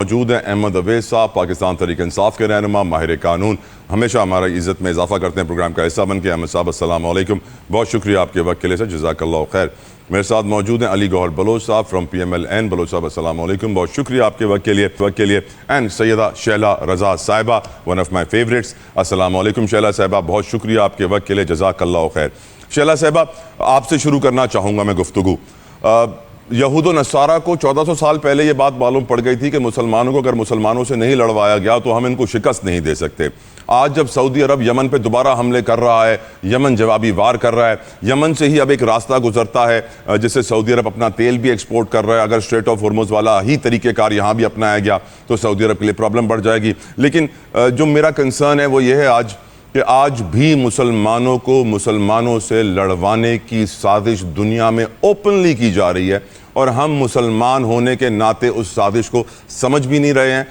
موجود ہیں احمد اویس صاحب، پاکستان تحریک انصاف کے رہنما، ماہر قانون، ہمیشہ ہمارا عزت میں اضافہ کرتے ہیں پروگرام کا حصہ بن کے۔ احمد صاحب السلام علیکم، بہت شکریہ آپ کے وقت کے لیے سر، جزاک اللہ خیر۔ میرے ساتھ موجود ہیں علی گوہر بلوچ صاحب فرام PMLN، بلوچ صاحب السلام علیکم، بہت شکریہ آپ کے وقت کے لیے۔ اینڈ سیدہ شہلا رضا صاحبہ، ون آف مائی فیوریٹس، السلام علیکم شہلا صاحبہ، بہت شکریہ آپ کے وقت کے لیے، جزاک اللہ خیر۔ شہلا صاحبہ، آپ سے شروع کرنا چاہوں گا میں گفتگو۔ یہود و نصارہ کو 1400 سال پہلے یہ بات معلوم پڑ گئی تھی کہ مسلمانوں کو اگر مسلمانوں سے نہیں لڑوایا گیا تو ہم ان کو شکست نہیں دے سکتے۔ آج جب سعودی عرب یمن پہ دوبارہ حملے کر رہا ہے، یمن جوابی وار کر رہا ہے، یمن سے ہی اب ایک راستہ گزرتا ہے جس سے سعودی عرب اپنا تیل بھی ایکسپورٹ کر رہا ہے۔ اگر اسٹریٹ آف ہرمز والا ہی طریقہ کار یہاں بھی اپنایا گیا تو سعودی عرب کے لیے پرابلم بڑھ جائے گی۔ لیکن جو میرا کنسرن ہے وہ یہ ہے کہ آج بھی مسلمانوں کو مسلمانوں سے لڑوانے کی سازش دنیا میں اوپنلی کی جا رہی ہے، اور ہم مسلمان ہونے کے ناطے اس سازش کو سمجھ بھی نہیں رہے ہیں،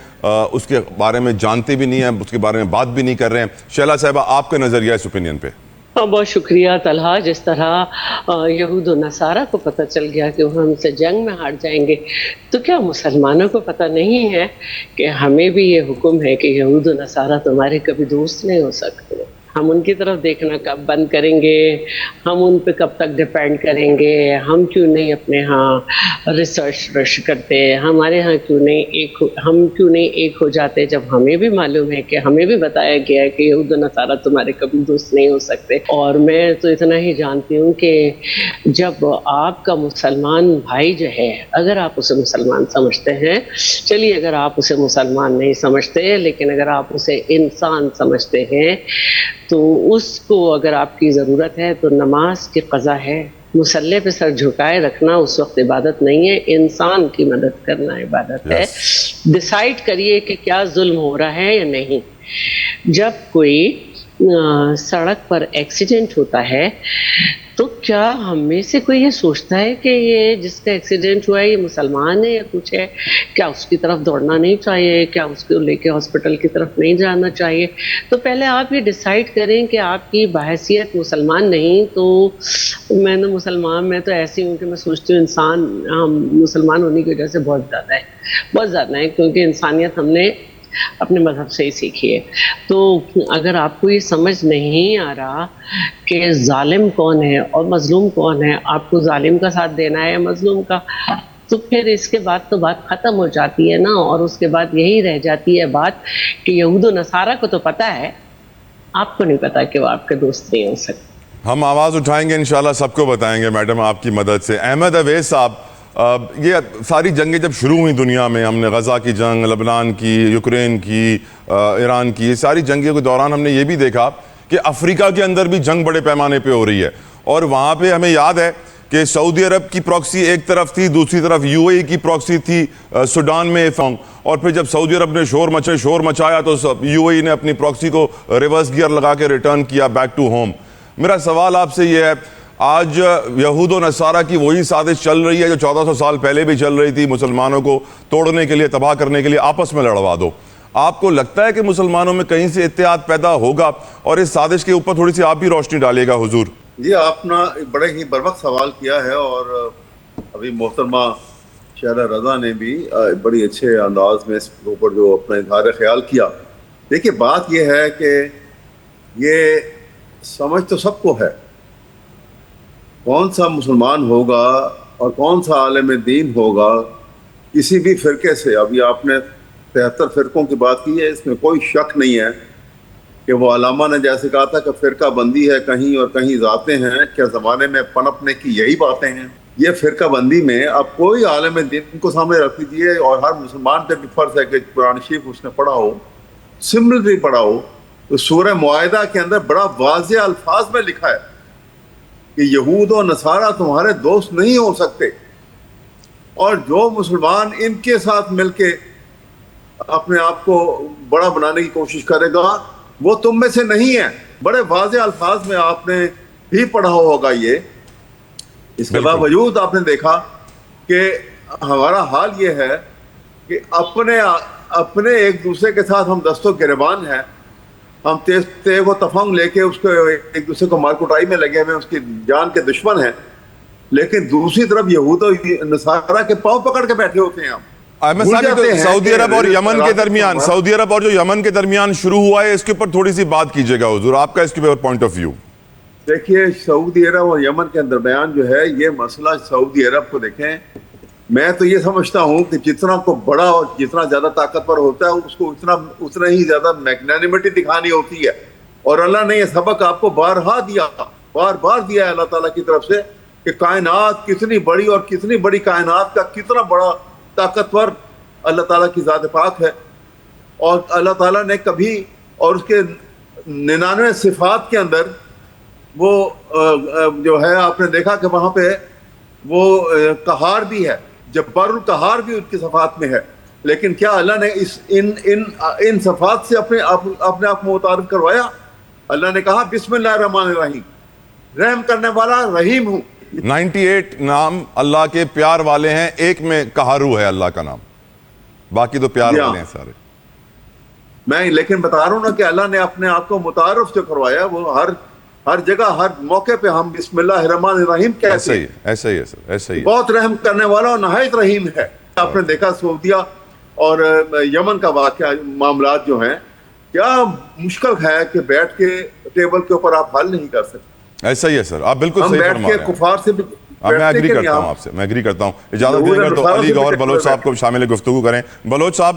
اس کے بارے میں جانتے بھی نہیں ہیں، اس کے بارے میں بات بھی نہیں کر رہے ہیں۔ شہلا صاحبہ، آپ کا نظریہ اس اوپینین پہ؟ بہت شکریہ طلحہ۔ جس طرح یہود و نصارہ کو پتہ چل گیا کہ وہ ہم سے جنگ میں ہار جائیں گے، تو کیا مسلمانوں کو پتہ نہیں ہے کہ ہمیں بھی یہ حکم ہے کہ یہود و نصارہ تمہارے کبھی دوست نہیں ہو سکتے؟ ہم ان کی طرف دیکھنا کب بند کریں گے؟ ہم ان پہ کب تک ڈیپینڈ کریں گے؟ ہم کیوں نہیں اپنے ہاں ریسرچ کرتے؟ ہمارے ہاں کیوں نہیں ایک ہو جاتے جب ہمیں بھی معلوم ہے کہ ہمیں بھی بتایا گیا ہے کہ یہود و نصارہ تمہارے کبھی دوست نہیں ہو سکتے؟ اور میں تو اتنا ہی جانتی ہوں کہ جب آپ کا مسلمان بھائی جو ہے، اگر آپ اسے مسلمان سمجھتے ہیں، چلیے اگر آپ اسے مسلمان نہیں سمجھتے لیکن اگر آپ اسے انسان سمجھتے ہیں، تو اس کو اگر آپ کی ضرورت ہے تو نماز کی قضا ہے۔ مصلی پہ سر جھکائے رکھنا اس وقت عبادت نہیں ہے، انسان کی مدد کرنا عبادت ہے۔ ڈیسائیڈ کریے کہ کیا ظلم ہو رہا ہے یا نہیں۔ جب کوئی سڑک پر ایکسیڈنٹ ہوتا ہے تو کیا ہم میں سے کوئی یہ سوچتا ہے کہ یہ جس کا ایکسیڈنٹ ہوا ہے یہ مسلمان ہے یا کچھ ہے؟ کیا اس کی طرف دوڑنا نہیں چاہیے؟ کیا اس کو لے کے ہاسپٹل کی طرف نہیں جانا چاہیے؟ تو پہلے آپ یہ ڈیسائیڈ کریں کہ آپ کی بحیثیت مسلمان نہیں تو میں تو ایسی ہوں کہ میں سوچتی ہوں انسان مسلمان ہونے کی وجہ سے بہت زیادہ ہے، کیونکہ انسانیت ہم نے اپنے مذہب سے ہی سیکھی ہے۔ تو اگر آپ کو یہ سمجھ نہیں آ رہا کہ ظالم کون ہے اور مظلوم کون ہے، آپ کو ظالم کا ساتھ دینا ہے یا مظلوم کا، تو پھر اس کے بعد تو بات ختم ہو جاتی ہے نا، اور اس کے بعد یہی رہ جاتی ہے بات کہ یہود و نصارہ کو تو پتہ ہے، آپ کو نہیں پتا کہ وہ آپ کے دوست نہیں ہو سکتے۔ ہم آواز اٹھائیں گے انشاءاللہ، سب کو بتائیں گے میڈم آپ کی مدد سے۔ احمد اویس صاحب، یہ ساری جنگیں جب شروع ہوئی دنیا میں، ہم نے غزہ کی جنگ، لبنان کی، یوکرین کی، ایران کی، یہ ساری جنگوں کے دوران ہم نے یہ بھی دیکھا کہ افریقہ کے اندر بھی جنگ بڑے پیمانے پہ ہو رہی ہے، اور وہاں پہ ہمیں یاد ہے کہ سعودی عرب کی پراکسی ایک طرف تھی، دوسری طرف UAE کی پراکسی تھی سوڈان میں، اور پھر جب سعودی عرب نے شور مچایا تو UAE نے اپنی پراکسی کو ریورس گیئر لگا کے ریٹرن کیا بیک ٹو ہوم۔ میرا سوال آپ سے یہ ہے، آج یہود و نصارہ کی وہی سازش چل رہی ہے جو 1400 سال پہلے بھی چل رہی تھی، مسلمانوں کو توڑنے کے لیے، تباہ کرنے کے لیے، آپس میں لڑوا دو۔ آپ کو لگتا ہے کہ مسلمانوں میں کہیں سے اتحاد پیدا ہوگا؟ اور اس سازش کے اوپر تھوڑی سی آپ بھی روشنی ڈالیے گا حضور۔ جی، آپ نے بڑے ہی بروقت سوال کیا ہے، اور ابھی محترمہ شہلا رضا نے بھی بڑی اچھے انداز میں اس اوپر جو اپنا اظہار خیال کیا۔ دیکھیے، بات یہ ہے کہ یہ سمجھ تو سب کو ہے، کون سا مسلمان ہوگا اور کون سا عالم دین ہوگا کسی بھی فرقے سے۔ ابھی آپ نے 73 فرقوں کی بات کی ہے، اس میں کوئی شک نہیں ہے کہ وہ علامہ نے جیسے کہا تھا کہ فرقہ بندی ہے کہیں اور کہیں ذاتیں ہیں، کیا زمانے میں پنپنے کی یہی باتیں ہیں؟ یہ فرقہ بندی میں اب کوئی عالم دین کو سامنے رکھ دیجیے، اور ہر مسلمان پہ بھی فرض ہے کہ قرآن شریف اس نے پڑھا ہو، سملری پڑھا ہو، تو سورہ معاہدہ کے اندر بڑا واضح الفاظ میں لکھا ہے کہ یہود و نصارہ تمہارے دوست نہیں ہو سکتے، اور جو مسلمان ان کے ساتھ مل کے اپنے آپ کو بڑا بنانے کی کوشش کرے گا وہ تم میں سے نہیں ہے۔ بڑے واضح الفاظ میں آپ نے بھی پڑھا ہوگا یہ۔ اس کے باوجود آپ نے دیکھا کہ ہمارا حال یہ ہے کہ اپنے ایک دوسرے کے ساتھ ہم دست و گریبان ہیں، ہم تیغ و تفنگ لے کے اس کو ایک دوسرے کو مار کٹائی میں لگے ہوئے، اس کی جان کے دشمن ہیں، لیکن دوسری طرف یہود و نصارہ کے پاؤں پکڑ کے بیٹھے ہوتے ہیں ہم۔ احمد صاحب تو سعودی عرب اور یمن کے درمیان، سعودی عرب اور جو یمن کے درمیان شروع ہوا ہے، اس کے اوپر تھوڑی سی بات کیجئے گا حضور، آپ کا اس کے اوپر پوائنٹ آف ویو. دیکھیے سعودی عرب اور یمن کے درمیان جو ہے یہ مسئلہ، سعودی عرب کو دیکھیں، میں تو یہ سمجھتا ہوں کہ جتنا کو بڑا اور جتنا زیادہ طاقتور ہوتا ہے اس کو اتنا ہی زیادہ میگنانیمٹی دکھانی ہوتی ہے. اور اللہ نے یہ سبق آپ کو بار بار دیا ہے اللہ تعالیٰ کی طرف سے کہ کائنات کتنی بڑی، اور کتنی بڑی کائنات کا کتنا بڑا طاقتور اللہ تعالیٰ کی ذات پاک ہے. اور اللہ تعالیٰ نے کبھی، اور اس کے 99 صفات کے اندر وہ جو ہے آپ نے دیکھا کہ وہاں پہ وہ قہار بھی ہے، جبار القہار بھی ان کی صفات میں ہے. لیکن کیا اللہ نے ان صفات سے اپنے آپ کو متعارف کروایا؟ اللہ نے کہا بسم اللہ الرحمن الرحیم، رحم کرنے والا رحیم ہوں. 98 نام اللہ کے پیار والے ہیں، ایک میں قہارو ہے اللہ کا نام، باقی تو پیار والے ہیں سارے. میں لیکن بتا رہا ہوں نا کہ اللہ نے اپنے آپ کو متعارف جو کروایا، وہ ہر جگہ ہر موقع پہ ہم بسم اللہ الرحمن الرحیم کہتے ہیں. ایسا ہی ہے سر، ایسا ہی ہے. بہت رحم کرنے والا اور نہایت رحیم ہے. آپ نے دیکھا سعودیہ اور یمن کا واقعہ، معاملات جو ہیں، کیا مشکل ہے کہ بیٹھ کے ٹیبل کے اوپر آپ حل نہیں کر سکتے. ایسا ہی ہے سر، آپ بالکل صحیح فرما رہے ہیں. ہم بیٹھ کے کفار سے بھی میں ایگری کرتا ہوں آپ سے، میں ایگری کرتا ہوں. اجازت دیں گے تو علی گوہر بلوچ صاحب کو شامل گفتگو کریں. بلوچ صاحب،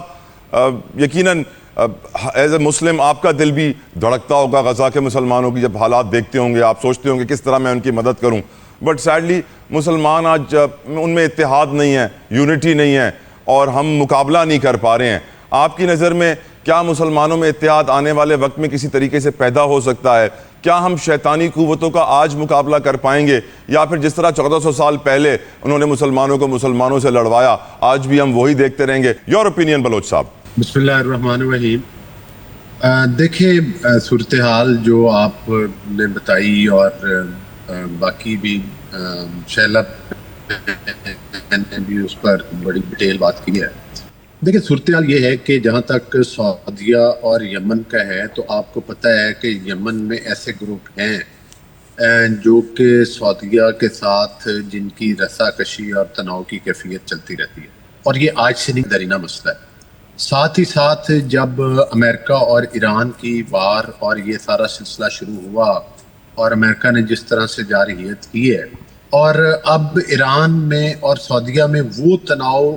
یقیناً ایز اے مسلم آپ کا دل بھی دھڑکتا ہوگا غزہ کے مسلمانوں کی جب حالات دیکھتے ہوں گے، آپ سوچتے ہوں گے کس طرح میں ان کی مدد کروں. بٹ سیڈلی مسلمان آج ان میں اتحاد نہیں ہے، یونٹی نہیں ہے، اور ہم مقابلہ نہیں کر پا رہے ہیں. آپ کی نظر میں کیا مسلمانوں میں اتحاد آنے والے وقت میں کسی طریقے سے پیدا ہو سکتا ہے؟ کیا ہم شیطانی قوتوں کا آج مقابلہ کر پائیں گے، یا پھر جس طرح 1400 سال پہلے انہوں نے مسلمانوں کو مسلمانوں سے لڑوایا، آج بھی ہم وہی دیکھتے رہیں گے؟ یور اوپینین بلوچ صاحب. بسم اللہ الرحمن الرحیم. دیکھیں صورتحال جو آپ نے بتائی اور باقی بھی شیلب نے بھی اس پر بڑی ڈیٹیل بات کی ہے. دیکھیں صورتحال یہ ہے کہ جہاں تک سعودیہ اور یمن کا ہے تو آپ کو پتہ ہے کہ یمن میں ایسے گروپ ہیں جو کہ سعودیہ کے ساتھ جن کی رسا کشی اور تناؤ کی کیفیت چلتی رہتی ہے، اور یہ آج سے نہیں درینہ مسئلہ ہے. ساتھ ہی ساتھ جب امریکہ اور ایران کی وار اور یہ سارا سلسلہ شروع ہوا اور امریکہ نے جس طرح سے جارحیت کی ہے، اور اب ایران میں اور سعودیہ میں وہ تناؤ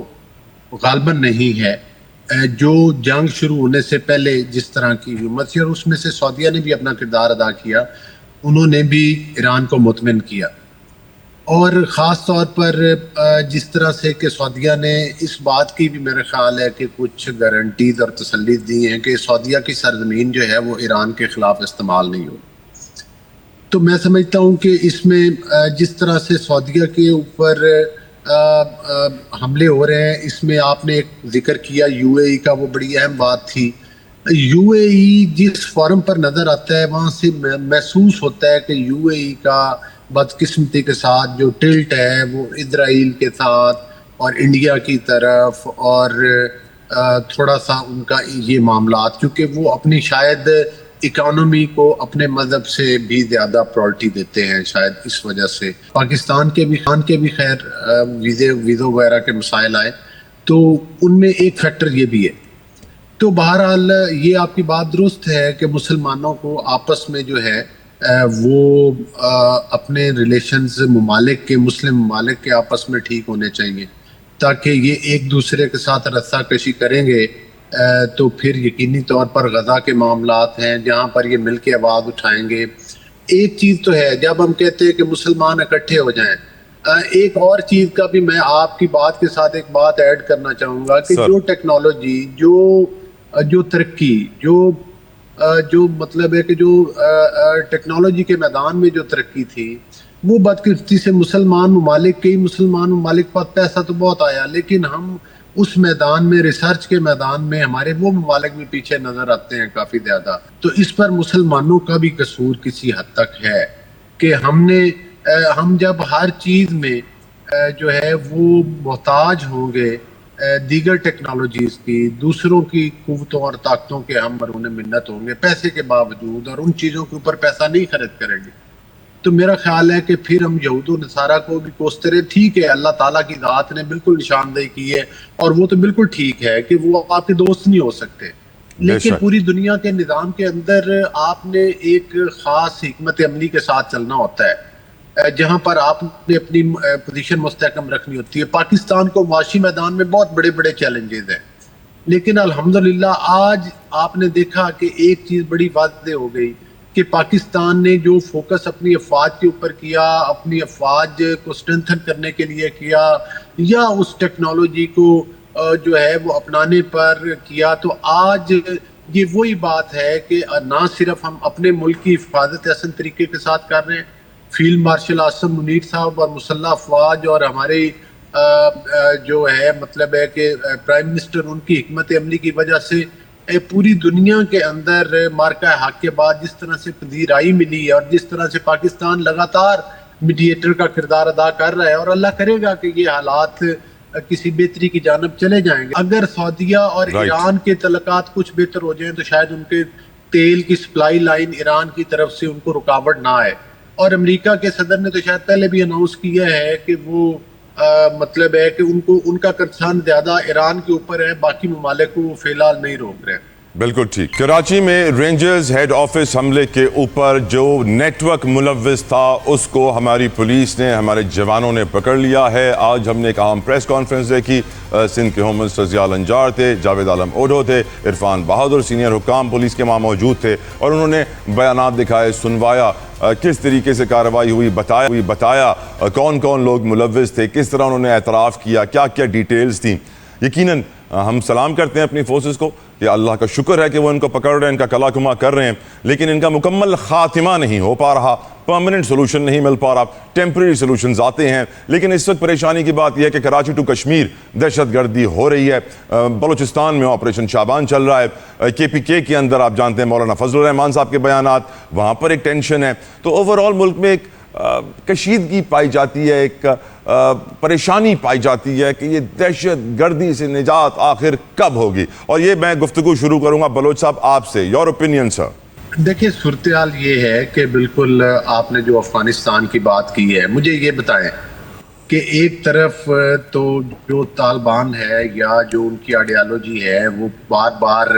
غالباً نہیں ہے جو جنگ شروع ہونے سے پہلے جس طرح کی ہمت تھی، اور اس میں سے سعودیہ نے بھی اپنا کردار ادا کیا. انہوں نے بھی ایران کو مطمئن کیا، اور خاص طور پر جس طرح سے کہ سعودیہ نے اس بات کی بھی میرے خیال ہے کہ کچھ گارنٹیز اور تسلی دی ہیں کہ سعودیہ کی سرزمین جو ہے وہ ایران کے خلاف استعمال نہیں ہوگی. تو میں سمجھتا ہوں کہ اس میں جس طرح سے سعودیہ کے اوپر حملے ہو رہے ہیں، اس میں آپ نے ایک ذکر کیا یو اے ای کا، وہ بڑی اہم بات تھی. یو اے ای جس فورم پر نظر آتا ہے وہاں سے محسوس ہوتا ہے کہ یو اے ای کا بدقسمتی کے ساتھ جو ٹلٹ ہے وہ اسرائیل کے ساتھ اور انڈیا کی طرف، اور تھوڑا سا ان کا یہ معاملات، کیونکہ وہ اپنی شاید اکانومی کو اپنے مذہب سے بھی زیادہ پرائورٹی دیتے ہیں، شاید اس وجہ سے. پاکستان کے بھی خیر ویزوں وغیرہ کے مسائل آئے تو ان میں ایک فیکٹر یہ بھی ہے. تو بہرحال یہ آپ کی بات درست ہے کہ مسلمانوں کو آپس میں جو ہے وہ اپنے ریلیشنز مسلم ممالک کے آپس میں ٹھیک ہونے چاہیے، تاکہ یہ ایک دوسرے کے ساتھ رسا کشی کریں گے تو پھر یقینی طور پر غزہ کے معاملات ہیں جہاں پر یہ مل کے آواز اٹھائیں گے. ایک چیز تو ہے جب ہم کہتے ہیں کہ مسلمان اکٹھے ہو جائیں، ایک اور چیز کا بھی میں آپ کی بات کے ساتھ ایک بات ایڈ کرنا چاہوں گا کہ جو ٹیکنالوجی، جو ترقی، جو مطلب ہے کہ جو ٹیکنالوجی کے میدان میں جو ترقی تھی، وہ بدقسمتی سے کئی مسلمان ممالک پر پیسہ تو بہت آیا، لیکن ہم اس میدان میں، ریسرچ کے میدان میں ہمارے وہ ممالک بھی پیچھے نظر آتے ہیں کافی زیادہ. تو اس پر مسلمانوں کا بھی قصور کسی حد تک ہے کہ ہم جب ہر چیز میں جو ہے وہ محتاج ہوں گے دیگر ٹیکنالوجیز کی، دوسروں کی قوتوں اور طاقتوں کے ہم برہنہ منت ہوں گے پیسے کے باوجود، اور ان چیزوں کے اوپر پیسہ نہیں خرچ کریں گے، تو میرا خیال ہے کہ پھر ہم یہود و نصارہ کو بھی کوستے رہے. ٹھیک ہے اللہ تعالیٰ کی ذات نے بالکل نشاندہی کی ہے اور وہ تو بالکل ٹھیک ہے کہ وہ آپ کے دوست نہیں ہو سکتے, لیکن پوری دنیا کے نظام کے اندر آپ نے ایک خاص حکمت عملی کے ساتھ چلنا ہوتا ہے جہاں پر آپ نے اپنی پوزیشن مستحکم رکھنی ہوتی ہے. پاکستان کو معاشی میدان میں بہت بڑے بڑے چیلنجز ہیں, لیکن الحمدللہ آج آپ نے دیکھا کہ ایک چیز بڑی واضح ہو گئی کہ پاکستان نے جو فوکس اپنی افواج کے اوپر کیا, اپنی افواج کو اسٹرینتھن کرنے کے لیے کیا, یا اس ٹیکنالوجی کو جو ہے وہ اپنانے پر کیا, تو آج یہ وہی بات ہے کہ نہ صرف ہم اپنے ملک کی حفاظت احسن طریقے کے ساتھ کر رہے ہیں, فیلڈ مارشل عاصم منیر صاحب اور مسلح افواج اور ہمارے جو ہے مطلب ہے کہ پرائم منسٹر ان کی حکمت عملی کی وجہ سے پوری دنیا کے اندر مارکہ حق کے بعد جس طرح سے پذیرائی ملی ہے اور جس طرح سے پاکستان لگاتار میڈیٹر کا کردار ادا کر رہا ہے, اور اللہ کرے گا کہ یہ حالات کسی بہتری کی جانب چلے جائیں گے. اگر سعودیہ اور ایران کے تعلقات کچھ بہتر ہو جائیں تو شاید ان کے تیل کی سپلائی لائن ایران کی طرف سے ان کو رکاوٹ نہ آئے. اور امریکہ کے صدر نے تو شاید پہلے بھی اناؤنس کیا ہے کہ وہ مطلب ہے کہ ان کا کنسرن زیادہ ایران کے اوپر ہے, باقی ممالک کو فی الحال نہیں روک رہے. بالکل ٹھیک. کراچی میں رینجرز ہیڈ آفس حملے کے اوپر جو نیٹ ورک ملوث تھا اس کو ہماری پولیس نے, ہمارے جوانوں نے پکڑ لیا ہے. آج ہم نے ایک عام پریس کانفرنس دیکھی, سندھ کے ہوم منسٹر ضیاء الانجار تھے, جاوید عالم اوڈھو تھے, عرفان بہادر سینئر حکام پولیس کے وہاں موجود تھے, اور انہوں نے بیانات دکھائے, سنوایا کس طریقے سے کارروائی ہوئی, بتایا کون کون لوگ ملوث تھے, کس طرح انہوں نے اعتراف کیا, کیا کیا ڈیٹیلز تھیں. یقیناً ہم سلام کرتے ہیں اپنی فورسز کو کہ اللہ کا شکر ہے کہ وہ ان کو پکڑ رہے ہیں, ان کا کلا کما کر رہے ہیں, لیکن ان کا مکمل خاتمہ نہیں ہو پا رہا, پرماننٹ سولوشن نہیں مل پا رہا, ٹیمپریری سولوشنز آتے ہیں. لیکن اس وقت پریشانی کی بات یہ ہے کہ کراچی ٹو کشمیر دہشت گردی ہو رہی ہے, بلوچستان میں آپریشن شعبان چل رہا ہے, KPK کے اندر آپ جانتے ہیں مولانا فضل الرحمان صاحب کے بیانات, وہاں پر ایک ٹینشن ہے. تو اوور آل ملک میں ایک کشیدگی پائی جاتی ہے, ایک پریشانی پائی جاتی ہے کہ یہ دہشت گردی سے نجات آخر کب ہوگی. اور یہ میں گفتگو شروع کروں گا بلوچ صاحب آپ سے, یور اوپینین سر. دیکھیں صورتحال یہ ہے کہ بالکل آپ نے جو افغانستان کی بات کی ہے, مجھے یہ بتائیں کہ ایک طرف تو جو طالبان ہے یا جو ان کی آئیڈیالوجی ہے وہ بار بار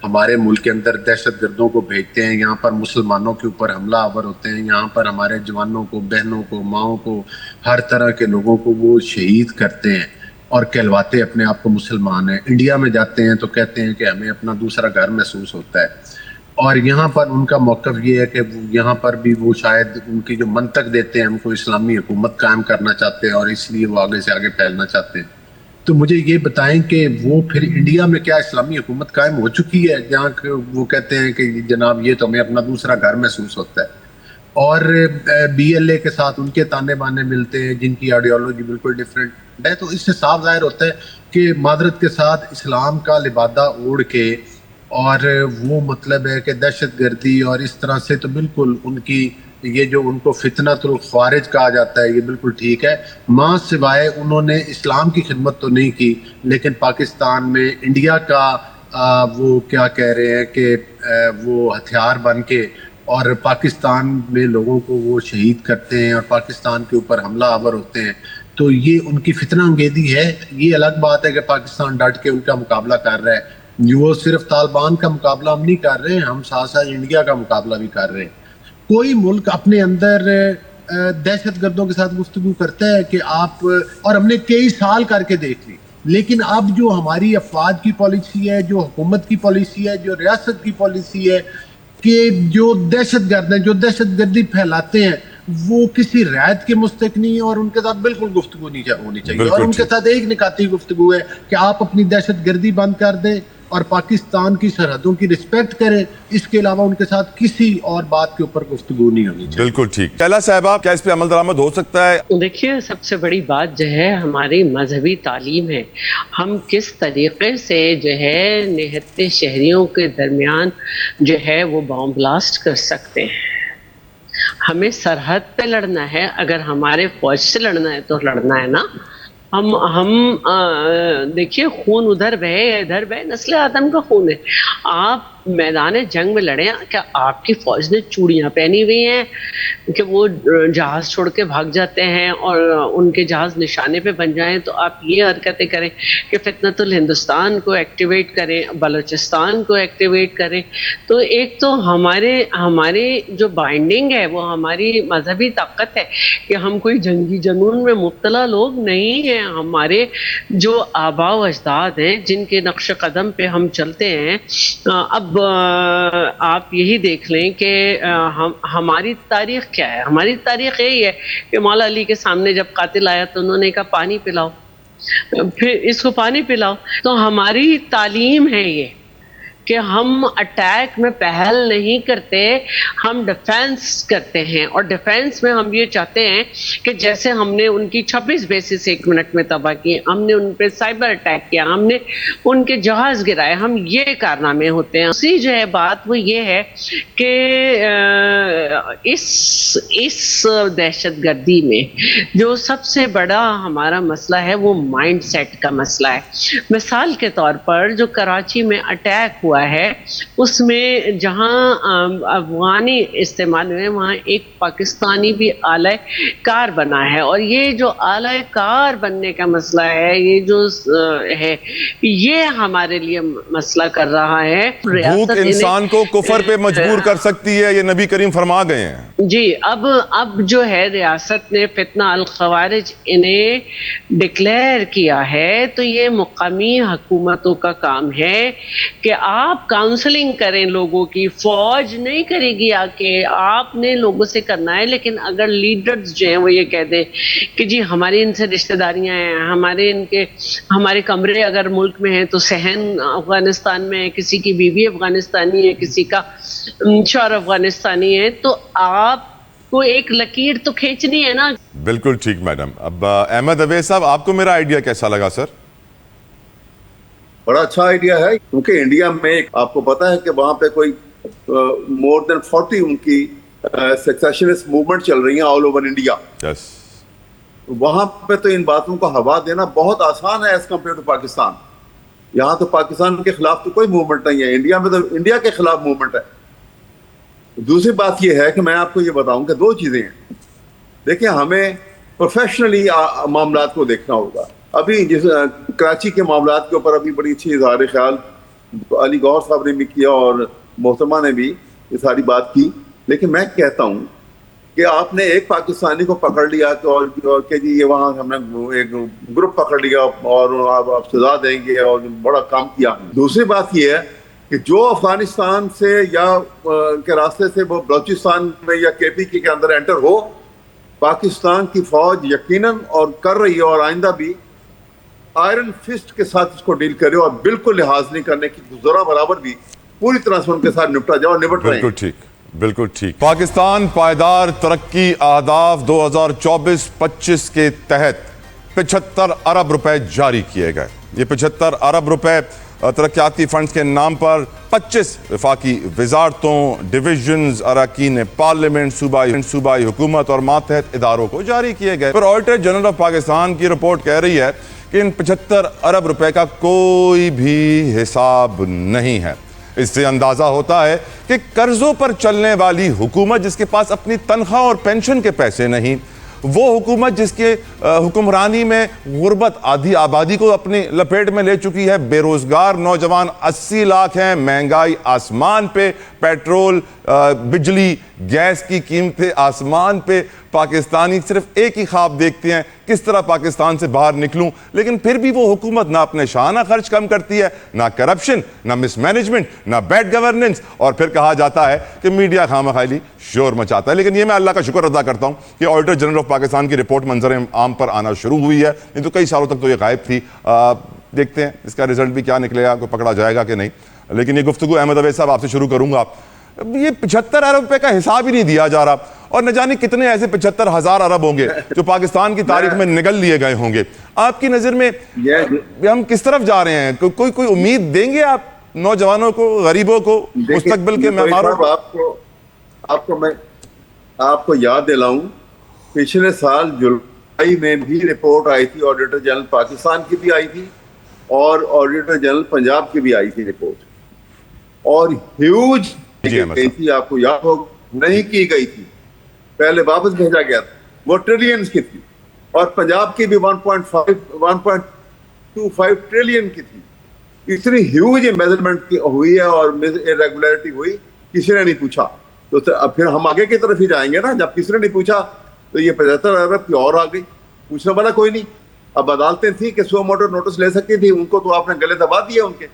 ہمارے ملک کے اندر دہشت گردوں کو بھیجتے ہیں, یہاں پر مسلمانوں کے اوپر حملہ آور ہوتے ہیں, یہاں پر ہمارے جوانوں کو, بہنوں کو, ماؤں کو, ہر طرح کے لوگوں کو وہ شہید کرتے ہیں اور کہلواتے اپنے آپ کو مسلمان ہیں. انڈیا میں جاتے ہیں تو کہتے ہیں کہ ہمیں اپنا دوسرا گھر محسوس ہوتا ہے, اور یہاں پر ان کا موقف یہ ہے کہ یہاں پر بھی وہ شاید ان کی جو منطق دیتے ہیں ہم کو اسلامی حکومت قائم کرنا چاہتے ہیں اور اس لیے وہ آگے سے آگے پھیلنا چاہتے ہیں. تو مجھے یہ بتائیں کہ وہ پھر انڈیا میں کیا اسلامی حکومت قائم ہو چکی ہے جہاں وہ کہتے ہیں کہ جناب یہ تو ہمیں اپنا دوسرا گھر محسوس ہوتا ہے, اور BLA کے ساتھ ان کے تانے بانے ملتے ہیں جن کی آئیڈیالوجی بالکل ڈیفرنٹ ہے. تو اس سے صاف ظاہر ہوتا ہے کہ معذرت کے ساتھ اسلام کا لبادہ اوڑھ کے اور وہ مطلب ہے کہ دہشت گردی اور اس طرح سے تو بالکل ان کی یہ جو ان کو فتنۃ الخوارج کہا جاتا ہے یہ بالکل ٹھیک ہے. ماں سوائے انہوں نے اسلام کی خدمت تو نہیں کی, لیکن پاکستان میں انڈیا کا وہ کیا کہہ رہے ہیں کہ وہ ہتھیار بن کے اور پاکستان میں لوگوں کو وہ شہید کرتے ہیں اور پاکستان کے اوپر حملہ آور ہوتے ہیں. تو یہ ان کی فتنہ انگیزی ہے. یہ الگ بات ہے کہ پاکستان ڈٹ کے ان کا مقابلہ کر رہا ہے, وہ صرف طالبان کا مقابلہ ہم نہیں کر رہے ہیں, ہم ساتھ ساتھ انڈیا کا مقابلہ بھی کر رہے ہیں. کوئی ملک اپنے اندر دہشت گردوں کے ساتھ گفتگو کرتا ہے کہ آپ, اور ہم نے کئی سال کر کے دیکھ لی, لیکن اب جو ہماری افواج کی پالیسی ہے, جو حکومت کی پالیسی ہے, جو ریاست کی پالیسی ہے کہ جو دہشت گرد ہیں, جو دہشت گردی پھیلاتے ہیں, وہ کسی رعایت کے مستحق نہیں ہے اور ان کے ساتھ بالکل گفتگو نہیں ہونی چاہیے. اور ان کے ساتھ ایک نکاتی گفتگو ہے کہ آپ اپنی دہشت گردی بند کر دیں اور پاکستان کی سرحدوں کی رسپیکٹ کریں, اس کے علاوہ ان کے ساتھ کسی اور بات کے اوپر گفتگو نہیں ہونی چاہیے. بالکل ٹھیک. شیلا صاحبہ, کیا اس پہ عمل درآمد ہو سکتا ہے؟ دیکھیے سب سے بڑی بات جو ہے ہماری مذہبی تعلیم ہے. ہم کس طریقے سے جو ہے نہتے شہریوں کے درمیان جو ہے وہ بام بلاسٹ کر سکتے ہیں. ہمیں سرحد پہ لڑنا ہے, اگر ہمارے فوج سے لڑنا ہے تو لڑنا ہے نا. ہم دیکھیے خون ادھر بہے ادھر بہے, نسل آدم کا خون ہے. آپ میدان جنگ میں لڑیں. کیا آپ کی فوج نے چوڑیاں پہنی ہوئی ہیں کہ وہ جہاز چھوڑ کے بھاگ جاتے ہیں اور ان کے جہاز نشانے پہ بن جائیں؟ تو آپ یہ حرکتیں کریں کہ فتنۃ الہندوستان کو ایکٹیویٹ کریں, بلوچستان کو ایکٹیویٹ کریں. تو ایک تو ہماری جو بائنڈنگ ہے وہ ہماری مذہبی طاقت ہے کہ ہم کوئی جنگی جنون میں مبتلا لوگ نہیں ہیں. ہمارے جو آباء و اجداد ہیں جن کے نقش قدم پہ ہم چلتے ہیں, اب آپ یہی دیکھ لیں کہ ہماری تاریخ کیا ہے. ہماری تاریخ یہی ہے کہ مولا علی کے سامنے جب قاتل آیا تو انہوں نے کہا پانی پلاؤ, پھر اس کو پانی پلاؤ. تو ہماری تعلیم ہے یہ کہ ہم اٹیک میں پہل نہیں کرتے, ہم ڈیفینس کرتے ہیں. اور ڈیفینس میں ہم یہ چاہتے ہیں کہ جیسے ہم نے ان کی 26 بیسز 1 منٹ میں تباہ کی, ہم نے ان پہ سائبر اٹیک کیا, ہم نے ان کے جہاز گرائے, ہم یہ کارنامے ہوتے ہیں. اسی جو ہے بات وہ یہ ہے کہ اس دہشت گردی میں جو سب سے بڑا ہمارا مسئلہ ہے وہ مائنڈ سیٹ کا مسئلہ ہے. مثال کے طور پر جو کراچی میں اٹیک ہوا ہے اس میں جہاں افغانی استعمال ہوئے وہاں ایک پاکستانی بھی اعلی کار بنا ہے. اور یہ جو اعلی کار بننے کا مسئلہ ہے, یہ جو ہے, یہ ہمارے لیے مسئلہ کر رہا ہے. بھوک انسان کو کفر پہ مجبور کر سکتی ہے, یہ نبی کریم فرما گئے ہیں. جی اب جو ہے ریاست نے فتنہ الخوارج انہیں ڈکلیئر کیا ہے, تو یہ مقامی حکومتوں کا کام ہے کہ آپ کاؤنسلنگ کریں لوگوں کی. فوج نہیں کرے گی آ کے, آپ نے لوگوں سے کرنا ہے. لیکن اگر لیڈرز جو ہیں وہ یہ کہہ دیں کہ جی ہماری ان سے رشتہ داریاں ہیں, ہمارے کمرے اگر ملک میں ہیں تو صحن افغانستان میں ہے, کسی کی بیوی افغانستانی ہے, کسی کا شوہر افغانستانی ہے, تو آپ کو ایک لکیر تو کھینچنی ہے نا. بالکل ٹھیک میڈم. اب احمد اویس صاحب, آپ کو میرا آئیڈیا کیسا لگا سر؟ بڑا اچھا آئیڈیا ہے, کیونکہ انڈیا میں آپ کو پتا ہے کہ وہاں پہ کوئی مور دین 40 ان کی سیکسیشنسٹ موومنٹ چل رہی ہیں آل اوور انڈیا. یس. وہاں پہ تو ان باتوں کو ہوا دینا بہت آسان ہے ایز کمپیئر ٹو پاکستان. یہاں تو پاکستان کے خلاف تو کوئی موومنٹ نہیں ہے, انڈیا میں تو انڈیا کے خلاف موومنٹ ہے. دوسری بات یہ ہے کہ میں آپ کو یہ بتاؤں کہ 2 چیزیں ہیں. دیکھیں, ہمیں پروفیشنلی معاملات کو دیکھنا ہوگا. ابھی جس کراچی کے معاملات کے اوپر ابھی بڑی اچھی اظہار خیال علی گوہر صاحب نے بھی کیا اور محترمہ نے بھی یہ ساری بات کی. لیکن میں کہتا ہوں کہ آپ نے ایک پاکستانی کو پکڑ لیا کہ جی یہ وہاں ہم نے ایک گروپ پکڑ لیا اور آپ سزا دیں گے اور بڑا کام کیا. دوسری بات یہ ہے کہ جو افغانستان سے یا کے راستے سے وہ بلوچستان میں یا کے پی کے اندر انٹر ہو, پاکستان کی فوج یقیناً اور کر رہی ہے اور آئندہ بھی آئرن فسٹ کے ساتھ اس کو ڈیل کرے اور بالکل لحاظ نہیں کرنے کی ذرا برابر بھی پوری طرح سے ان کے ساتھ نپٹا جائے اور نپٹ رہے ہیں. بالکل ٹھیک, بالکل ٹھیک. پاکستان پائیدار ترقی اہداف 2024-25 کے تحت 75 ارب روپے جاری کیے گئے. یہ 75 ارب روپے ترقیاتی فنڈز کے نام پر 25 وفاقی وزارتوں, ڈویژنز, اراکین پارلیمنٹ, صوبائی حکومت اور ماتحت اداروں کو جاری کیے گئے. پر آڈیٹر جنرل آف پاکستان کی رپورٹ کہہ رہی ہے کہ ان 75 ارب روپے کا کوئی بھی حساب نہیں ہے. اس سے اندازہ ہوتا ہے کہ قرضوں پر چلنے والی حکومت جس کے پاس اپنی تنخواہ اور پینشن کے پیسے نہیں, وہ حکومت جس کے حکمرانی میں غربت آدھی آبادی کو اپنی لپیٹ میں لے چکی ہے, بے روزگار نوجوان 80 لاکھ ہیں, مہنگائی آسمان پہ, پیٹرول, بجلی, گیس کی قیمتیں آسمان پہ. پاکستانی صرف ایک ہی خواب دیکھتے ہیں, کس طرح پاکستان سے باہر نکلوں. لیکن پھر بھی وہ حکومت نہ اپنے شانہ خرچ کم کرتی ہے, نہ کرپشن, نہ مس مینجمنٹ, نہ بیڈ گورننس, اور پھر کہا جاتا ہے کہ میڈیا خامخواہ شور مچاتا ہے. لیکن یہ میں اللہ کا شکر ادا کرتا ہوں کہ آڈیٹر جنرل آف پاکستان کی رپورٹ منظر عام پر آنا شروع ہوئی ہے, نہیں تو کئی سالوں تک تو یہ غائب تھی. دیکھتے ہیں اس کا رزلٹ بھی کیا نکلے گا, کو پکڑا جائے گا کہ نہیں. لیکن یہ گفتگو احمد اویس صاحب آپ سے شروع کروں گا. یہ 75 ارب روپے کا حساب ہی نہیں دیا جا رہا, اور نہ جانے کتنے ایسے 75,000 ارب ہوں گے جو پاکستان کی تاریخ میں نگل لیے گئے ہوں گے. آپ کی نظر میں ہم کس طرف جا رہے ہیں؟ کوئی امید دیں گے آپ نوجوانوں کو, غریبوں کو, مستقبل کے معماروں کو؟ آپ کو یاد دلاؤں, پچھلے سال جولائی میں بھی رپورٹ آئی تھی, آڈیٹر جنرل پاکستان کی بھی آئی تھی اور آڈیٹر جنرل پنجاب کی بھی آئی تھی رپورٹ, اور ہیوج جی احمد گئی تھی, آپ کو یاد ہوگا نہیں کی گئی تھی, پہلے واپس بھیجا گیا تھا, وہ ٹریلینز کی تھی, اور پنجاب کی بھی 1.25 ٹریلین کی تھی. اتنی ہیوج میجرمنٹ ہوئی ہے اور ریگولیرٹی ہوئی, کسی نے نہیں پوچھا. تو پھر ہم آگے کی طرف ہی جائیں گے نا, جب کسی نے نہیں پوچھا تو یہ 75 ارب کی اور آ گئی, پوچھنے والا کوئی نہیں. اب عدالتیں تھیں کہ سو موٹر نوٹس لے سکتی تھی, ان کو تو آپ نے گلے دبا دیے ان کے.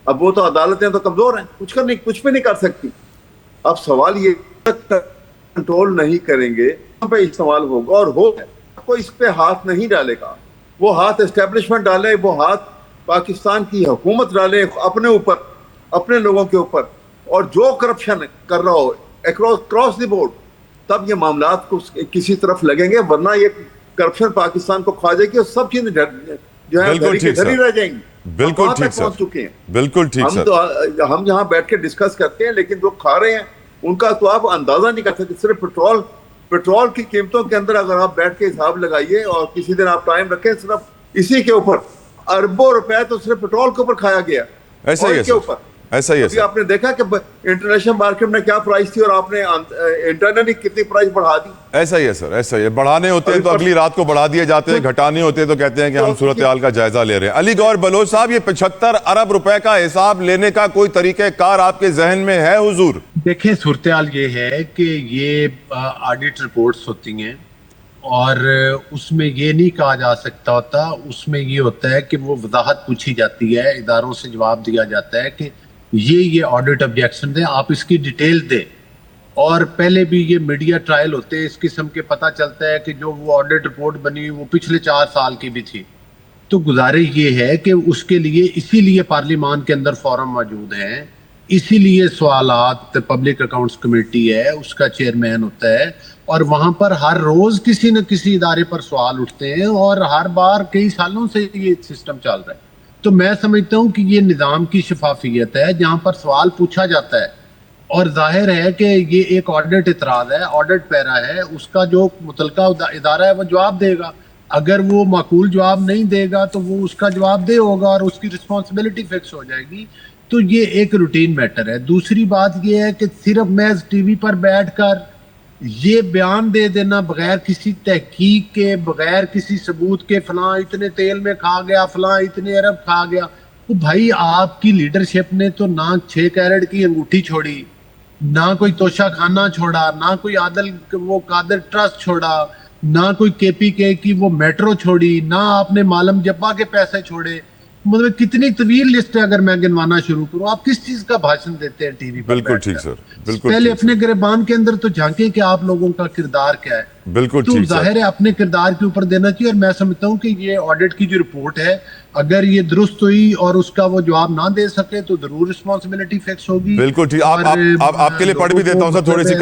اب وہ تو عدالتیں تو کمزور ہیں, کچھ بھی نہیں کر سکتی. اب سوال یہ کنٹرول نہیں کریں گے پہ استعمال ہوگا, اور کوئی اس پہ ہاتھ نہیں ڈالے گا. وہ ہاتھ اسٹیبلشمنٹ ڈالے, وہ ہاتھ پاکستان کی حکومت ڈالے اپنے اوپر, اپنے لوگوں کے اوپر, اور جو کرپشن کر رہا ہو اکراس دی بورڈ, تب یہ معاملات کو کسی طرف لگیں گے, ورنہ یہ کرپشن پاکستان کو کھا جائے گی اور سب چیزیں جو ہے دھری رہ جائیں گی. بالکل ٹھیک سر, پہنچ چکے ہیں, بالکل ٹھیک سر. ہم یہاں بیٹھ کے ڈسکس کرتے ہیں, لیکن جو کھا رہے ہیں ان کا تو آپ اندازہ نہیں کر سکتے. صرف پیٹرول کی قیمتوں کے اندر اگر آپ بیٹھ کے حساب لگائیے اور کسی دن آپ ٹائم رکھیں, صرف اسی کے اوپر اربوں روپے تو صرف پیٹرول کے اوپر کھایا گیا. ایسا ہی ہے سر, ایسا ہی ہے سر. آپ نے دیکھا کہ انٹرنیشنل مارکیٹ میں کیا پرائس تھی اور آپ نے انٹرنلی کتنی پرائس بڑھا دی. ایسا ہی ہے سر, ایسا ہی ہے. بڑھانے ہوتے ہیں تو اگلی رات کو بڑھا دیے جاتے ہیں, گھٹانے ہوتے ہیں تو کہتے ہیں کہ ہم صورتحال کا جائزہ لے رہے ہیں. علی گور بلوچ صاحب, یہ 75 ارب روپے کا حساب لینے کا کوئی طریقہ کار آپ کے ذہن میں ہے حضور؟ دیکھیں صورتحال یہ ہے کہ یہ آڈٹ رپورٹس ہوتی ہیں, اور اس میں یہ نہیں کہا جا سکتا ہوتا, اس میں یہ ہوتا ہے کہ وہ وضاحت پوچھی جاتی ہے, اداروں سے جواب دیا جاتا ہے کہ یہ آڈٹ آبجیکشن دیں, آپ اس کی ڈیٹیل دیں. اور پہلے بھی یہ میڈیا ٹرائل ہوتے ہیں اس قسم کے, پتہ چلتا ہے کہ جو وہ آڈٹ رپورٹ بنی وہ پچھلے 4 سال کی بھی تھی. تو گزارش یہ ہے کہ اس کے لیے اسی لیے پارلیمان کے اندر فورم موجود ہیں, اسی لیے سوالات پبلک اکاؤنٹس کمیٹی ہے, اس کا چیئرمین ہوتا ہے, اور وہاں پر ہر روز کسی نہ کسی ادارے پر سوال اٹھتے ہیں, اور ہر بار کئی سالوں سے یہ سسٹم چل رہا ہے. تو میں سمجھتا ہوں کہ یہ نظام کی شفافیت ہے جہاں پر سوال پوچھا جاتا ہے, اور ظاہر ہے کہ یہ ایک آڈٹ اعتراض ہے, آڈٹ پیرا ہے, اس کا جو متعلقہ ادارہ ہے وہ جواب دے گا. اگر وہ معقول جواب نہیں دے گا تو وہ اس کا جواب دے ہوگا اور اس کی رسپانسبلٹی فکس ہو جائے گی. تو یہ ایک روٹین میٹر ہے. دوسری بات یہ ہے کہ صرف محض ٹی وی پر بیٹھ کر یہ بیان دے دینا بغیر کسی تحقیق کے, بغیر کسی ثبوت کے, فلاں اتنے تیل میں کھا گیا, فلاں اتنے ارب کھا گیا. تو بھائی آپ کی لیڈرشپ نے تو نہ 6 کیرٹ کی انگوٹھی چھوڑی, نہ کوئی توشہ خانہ چھوڑا, نہ کوئی عادل وہ قادر ٹرسٹ چھوڑا, نہ کوئی کے پی کے کی وہ میٹرو چھوڑی, نہ آپ نے معلم جبا کے پیسے چھوڑے. مطلب کتنی طویل لسٹ ہے, اگر میں گنوانا شروع کروں. آپ کس چیز کا بھاشن دیتے ہیں ٹی وی پر؟ بالکل ٹھیک سر, بالکل. پہلے اپنے گریبان کے اندر تو جھانکیں کہ آپ لوگوں کا کردار کیا ہے. بالکل تو ٹھیک سر, ظاہر ہے اپنے کردار کے اوپر دینا چاہیے. اور میں سمجھتا ہوں کہ یہ آڈٹ کی جو رپورٹ ہے, اگر یہ درست ہوئی اور اس کا وہ جواب نہ دے سکے تو ضرور رسپانسبلٹی فکس ہوگی. بالکل ٹھیک. آپ کے لیے پڑھ بھی دیتا ہوں سر تھوڑی سی.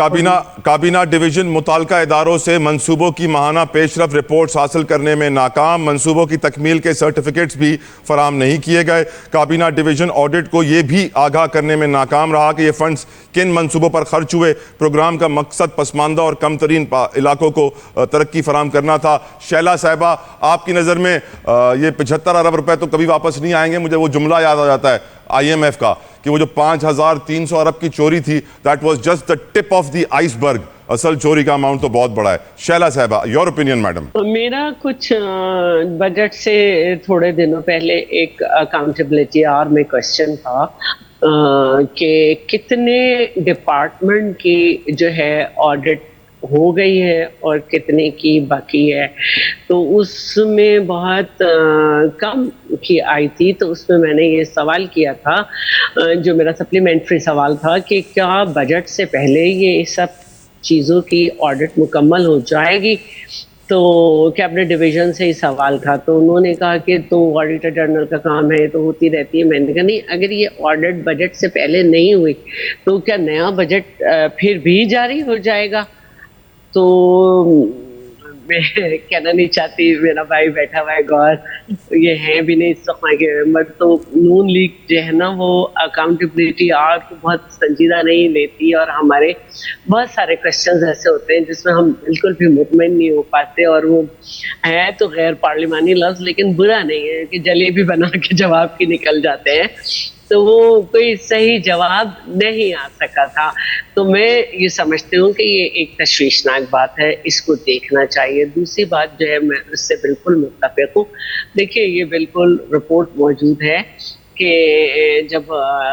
کابینہ ڈویژن متعلقہ اداروں سے منصوبوں کی ماہانہ پیش رفت رپورٹس حاصل کرنے میں ناکام, منصوبوں کی تکمیل کے سرٹیفکیٹس بھی فراہم نہیں کیے گئے. کابینہ ڈویژن آڈٹ کو یہ بھی آگاہ کرنے میں ناکام رہا کہ یہ فنڈز کن منصوبوں پر خرچ ہوئے. پروگرام کا مقصد پسماندہ اور کم ترین علاقوں کو ترقی فراہم کرنا تھا. شیلا صاحبہ, آپ کی نظر میں یہ 75 ارب روپے تو کبھی واپس نہیں آئیں گے. مجھے وہ جملہ یاد آ جاتا ہے IMF کا کہ وہ جو 5300 ارب کی چوری تھی, that was just the tip of the iceberg. اصل چوری کا اماؤنٹ تو بہت بڑا ہے. شیلا صاحبہ, یور اوپینین میڈم. میرا کچھ بجٹ سے تھوڑے دنوں پہلے ایک اکاؤنٹیبلٹی آر میں کوشچن تھا کہ کتنے ڈپارٹمنٹ کی جو ہے آڈٹ ہو گئی ہے اور کتنے کی باقی ہے. تو اس میں بہت کم کی آئی تھی. تو اس میں نے یہ سوال کیا تھا, جو میرا سپلیمنٹری سوال تھا, کہ کیا بجٹ سے پہلے یہ سب چیزوں کی آڈٹ مکمل ہو جائے گی. تو کیبنٹ ڈویژن سے ہی سوال تھا, تو انہوں نے کہا کہ تو آڈیٹر جنرل کا کام ہے, تو ہوتی رہتی ہے. میں نے کہا نہیں, اگر یہ آڈٹ بجٹ سے پہلے نہیں ہوئی تو کیا نیا بجٹ پھر بھی جاری ہو جائے گا؟ تو میں کہنا نہیں چاہتی, میرا بھائی بیٹھا ہوا ہے گور, یہ ہے بھی نہیں اس وقت کے ممبر. تو نون لیگ جو ہے نا وہ اکاؤنٹیبلٹی آر کو بہت سنجیدہ نہیں لیتی, اور ہمارے بہت سارے کوشچنز ایسے ہوتے ہیں جس میں ہم بالکل بھی مطمئن نہیں ہو پاتے. اور وہ ہے تو غیر پارلیمانی لفظ, لیکن برا نہیں ہے کہ جلیبی بنا کے جواب کی نکل جاتے ہیں. تو وہ کوئی صحیح جواب نہیں آ سکا تھا. تو میں یہ سمجھتی ہوں کہ یہ ایک تشویشناک بات ہے, اس کو دیکھنا چاہیے. دوسری بات جو ہے میں اس سے بالکل متفق ہوں. دیکھیے یہ بالکل رپورٹ موجود ہے کہ جب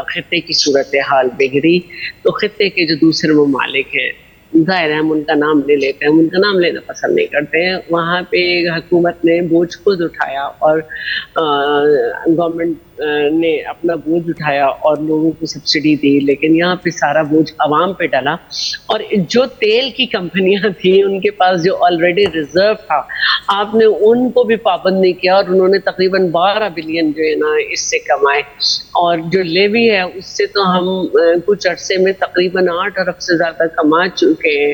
خطے کی صورتحال بگڑی تو خطے کے جو دوسرے ممالک ہیں, ظاہر ہے ہم ان کا نام لے لیتے ہیں, ہم ان کا نام لینا پسند نہیں کرتے ہیں, وہاں پہ حکومت نے بوجھ خود اٹھایا اور گورنمنٹ نے اپنا بوجھ اٹھایا اور لوگوں کو سبسڈی دی, لیکن یہاں پہ سارا بوجھ عوام پہ ڈالا. اور جو تیل کی کمپنیاں تھیں ان کے پاس جو آلریڈی ریزرو تھا, آپ نے ان کو بھی پابند نہیں کیا, اور انہوں نے تقریباً 12 بلین جو ہے نا اس سے کمائے. اور جو لیوی ہے اس سے تو ہم کچھ عرصے میں تقریباً 8 ارب سے زیادہ کما چکے ہیں.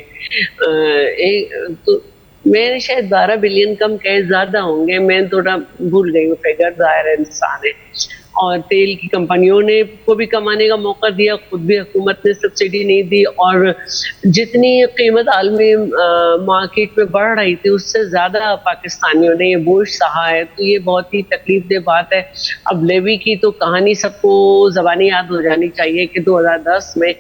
تو میں نے شاید 12 بلین کم کہے, زیادہ ہوں گے, میں تھوڑا بھول گئی ہوں فگر, ظاہر انسان ہے. اور تیل کی کمپنیوں نے کو بھی کمانے کا موقع دیا, خود بھی حکومت نے سبسڈی نہیں دی, اور جتنی قیمت عالمی مارکیٹ میں بڑھ رہی تھی اس سے زیادہ پاکستانیوں نے یہ بوجھ سہا ہے. تو یہ بہت ہی تکلیف دہ بات ہے. اب لیوی کی تو کہانی سب کو زبانی یاد ہو جانی چاہیے کہ 2010 میں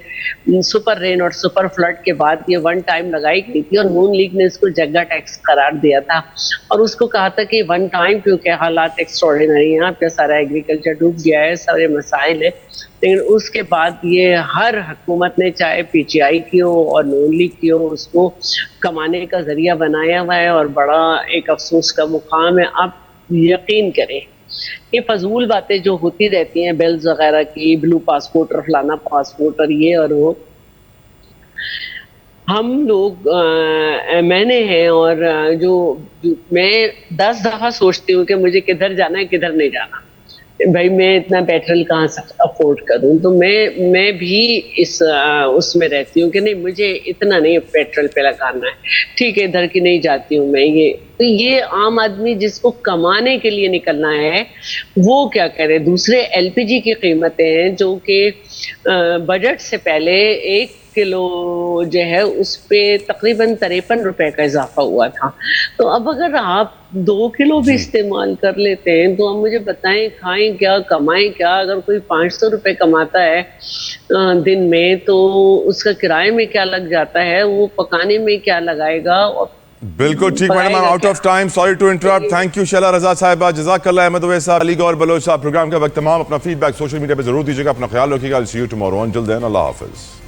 سپر رین اور سپر فلڈ کے بعد یہ ون ٹائم لگائی گئی تھی, اور نون لیگ نے اس کو جگہ ٹیکس قرار دیا تھا, اور اس کو کہا تھا کہ ون ٹائم کیونکہ حالات ایکسٹراڈینری ہیں, آپ کا سارا ایگریکلچر ڈوب گیا ہے, سارے مسائل ہیں. لیکن اس کے بعد یہ ہر حکومت نے, چاہے پی ٹی آئی کی ہو اور نون لیگ کی ہو, اس کو کمانے کا ذریعہ بنایا ہوا ہے, اور بڑا ایک افسوس کا مقام ہے. آپ یقین کریں یہ فضول باتیں جو ہوتی رہتی ہیں بلز وغیرہ کی, بلو پاسپورٹ اور فلانا پاسپورٹ اور یہ اور وہ, ہم لوگ میں نے ہیں, اور جو میں 10 دفعہ سوچتی ہوں کہ مجھے کدھر جانا ہے کدھر نہیں جانا, بھائی میں اتنا پیٹرول کہاں سے افورڈ کروں. تو میں بھی اس میں رہتی ہوں کہ نہیں, مجھے اتنا نہیں پیٹرول پہ لگانا ہے, ٹھیک ہے ادھر کی نہیں جاتی ہوں میں. یہ عام آدمی جس کو کمانے کے لیے نکلنا ہے وہ کیا کرے. دوسرے ایل پی جی کی قیمتیں ہیں جو کہ بجٹ سے پہلے 1 کلو جو ہے اس پہ تقریباً 53 روپے کا اضافہ ہوا تھا. تو اب اگر آپ 2 کلو بھی استعمال کر لیتے ہیں تو اب مجھے بتائیں کھائیں کیا کمائیں کیا. اگر کوئی 500 روپے کماتا ہے دن میں تو اس کا کرائے میں کیا لگ جاتا ہے, وہ پکانے میں کیا لگائے گا. بالکل ٹھیک madam, out of time, sorry to interrupt. Thank you Sheela Raza صاحبہ, جزاک اللہ. احمد اویس صاحب, علی گور بلوچ صاحب, پروگرام کا وقت تمام. اپنا فیڈ بیک سوشل میڈیا پہ ضرور دیجیے گا, اپنا خیال رکھیے گا. I'll see you tomorrow. Until then, اللہ حافظ.